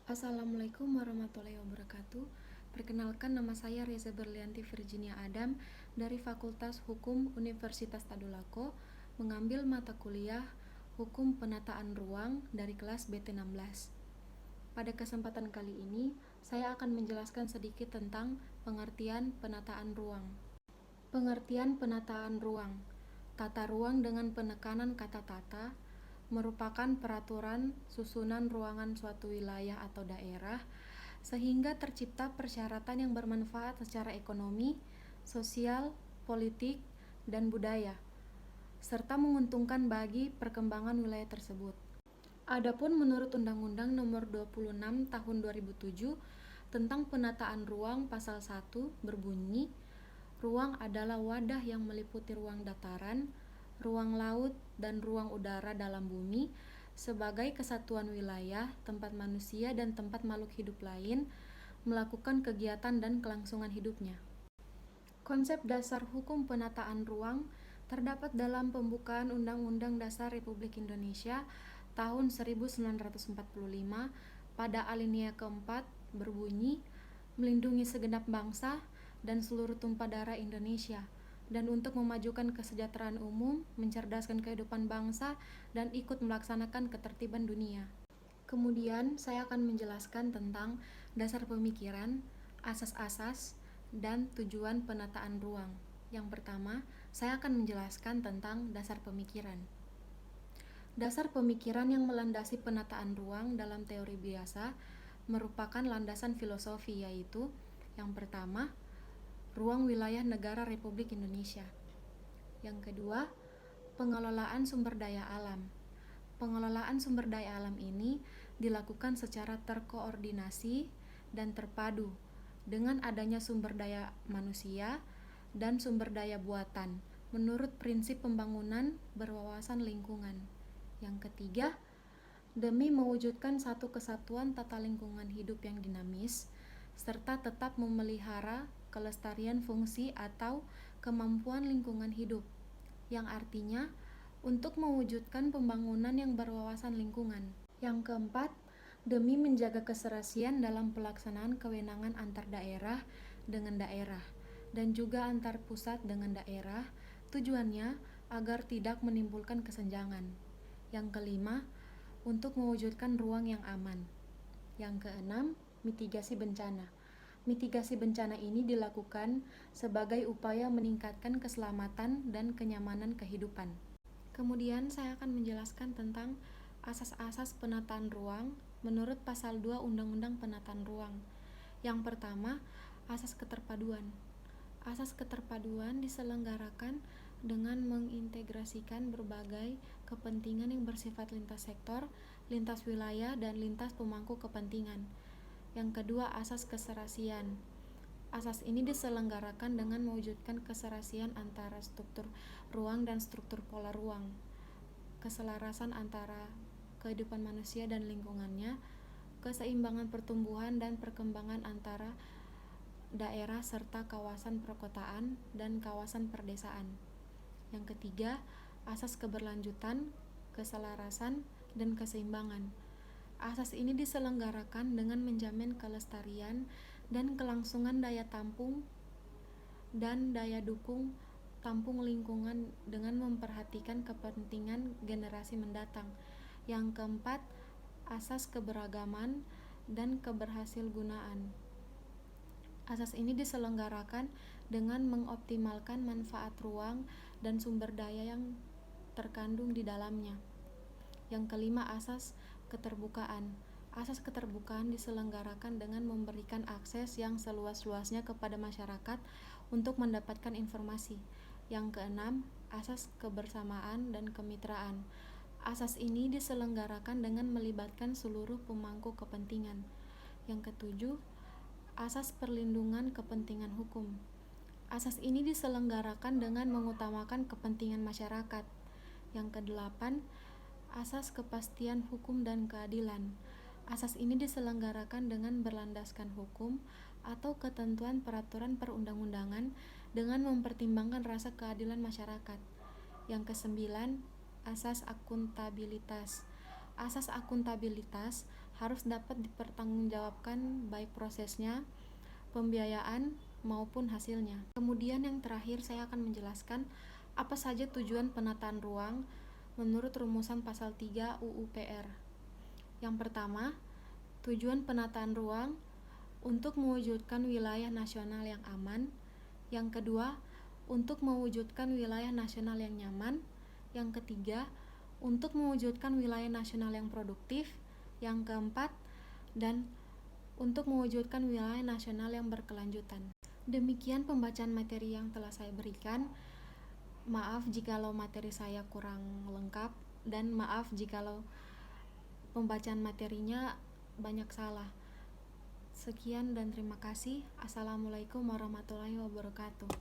Assalamualaikum warahmatullahi wabarakatuh. Perkenalkan, nama saya Reza Berlianti Virginia Adam dari Fakultas Hukum Universitas Tadulako, mengambil mata kuliah Hukum Penataan Ruang dari kelas BT16. Pada kesempatan kali ini, saya akan menjelaskan sedikit tentang pengertian penataan ruang. Pengertian penataan ruang. Tata ruang dengan penekanan kata tata merupakan peraturan susunan ruangan suatu wilayah atau daerah sehingga tercipta persyaratan yang bermanfaat secara ekonomi, sosial, politik, dan budaya, serta menguntungkan bagi perkembangan wilayah tersebut. Adapun menurut Undang-Undang Nomor 26 Tahun 2007 tentang Penataan Ruang Pasal 1 berbunyi, ruang adalah wadah yang meliputi ruang dataran, ruang laut, dan ruang udara dalam bumi sebagai kesatuan wilayah tempat manusia dan tempat makhluk hidup lain melakukan kegiatan dan kelangsungan hidupnya. Konsep dasar hukum penataan ruang terdapat dalam pembukaan Undang-Undang Dasar Republik Indonesia tahun 1945 pada alinea keempat berbunyi, melindungi segenap bangsa dan seluruh tumpah darah Indonesia, dan untuk memajukan kesejahteraan umum, mencerdaskan kehidupan bangsa, dan ikut melaksanakan ketertiban dunia. Kemudian saya akan menjelaskan tentang dasar pemikiran, asas-asas, dan tujuan penataan ruang. Yang pertama, saya akan menjelaskan tentang dasar pemikiran. Dasar pemikiran yang melandasi penataan ruang dalam teori biasa merupakan landasan filosofi, yaitu yang pertama, ruang wilayah negara Republik Indonesia. Yang kedua, pengelolaan sumber daya alam. Pengelolaan sumber daya alam ini dilakukan secara terkoordinasi dan terpadu dengan adanya sumber daya manusia dan sumber daya buatan menurut prinsip pembangunan berwawasan lingkungan. Yang ketiga, demi mewujudkan satu kesatuan tata lingkungan hidup yang dinamis serta tetap memelihara kelestarian fungsi atau kemampuan lingkungan hidup, yang artinya untuk mewujudkan pembangunan yang berwawasan lingkungan. Yang keempat, demi menjaga keserasian dalam pelaksanaan kewenangan antar daerah dengan daerah dan juga antar pusat dengan daerah, tujuannya agar tidak menimbulkan kesenjangan. Yang kelima, untuk mewujudkan ruang yang aman. Yang keenam, mitigasi bencana. Mitigasi bencana ini dilakukan sebagai upaya meningkatkan keselamatan dan kenyamanan kehidupan. Kemudian saya akan menjelaskan tentang asas-asas penataan ruang menurut Pasal 2 Undang-Undang Penataan Ruang. Yang pertama, asas keterpaduan. Asas keterpaduan diselenggarakan dengan mengintegrasikan berbagai kepentingan yang bersifat lintas sektor, lintas wilayah, dan lintas pemangku kepentingan. Yang kedua, asas keserasian. Asas ini diselenggarakan dengan mewujudkan keserasian antara struktur ruang dan struktur pola ruang, keselarasan antara kehidupan manusia dan lingkungannya, keseimbangan pertumbuhan dan perkembangan antara daerah serta kawasan perkotaan dan kawasan perdesaan. Yang ketiga, asas keberlanjutan, keselarasan, dan keseimbangan. Asas ini diselenggarakan dengan menjamin kelestarian dan kelangsungan daya tampung dan daya dukung tampung lingkungan dengan memperhatikan kepentingan generasi mendatang. Yang keempat, asas keberagaman dan keberhasilgunaan. Asas ini diselenggarakan dengan mengoptimalkan manfaat ruang dan sumber daya yang terkandung di dalamnya. Yang kelima, asas keterbukaan. Asas keterbukaan diselenggarakan dengan memberikan akses yang seluas-luasnya kepada masyarakat untuk mendapatkan informasi. Yang keenam, asas kebersamaan dan kemitraan. Asas ini diselenggarakan dengan melibatkan seluruh pemangku kepentingan. Yang ketujuh, asas perlindungan kepentingan hukum. Asas ini diselenggarakan dengan mengutamakan kepentingan masyarakat. Yang kedelapan, asas kepastian hukum dan keadilan. Asas ini diselenggarakan dengan berlandaskan hukum atau ketentuan peraturan perundang-undangan dengan mempertimbangkan rasa keadilan masyarakat. Yang kesembilan, asas akuntabilitas. Asas akuntabilitas harus dapat dipertanggungjawabkan baik prosesnya, pembiayaan, maupun hasilnya. Kemudian yang terakhir saya akan menjelaskan apa saja tujuan penataan ruang menurut rumusan pasal 3 UU PR. Yang pertama, tujuan penataan ruang untuk mewujudkan wilayah nasional yang aman. Yang kedua, untuk mewujudkan wilayah nasional yang nyaman. Yang ketiga, untuk mewujudkan wilayah nasional yang produktif. Yang keempat, dan untuk mewujudkan wilayah nasional yang berkelanjutan. Demikian pembacaan materi yang telah saya berikan. Maaf jikalau materi saya kurang lengkap, dan maaf jikalau pembacaan materinya banyak salah. Sekian dan terima kasih. Assalamualaikum warahmatullahi wabarakatuh.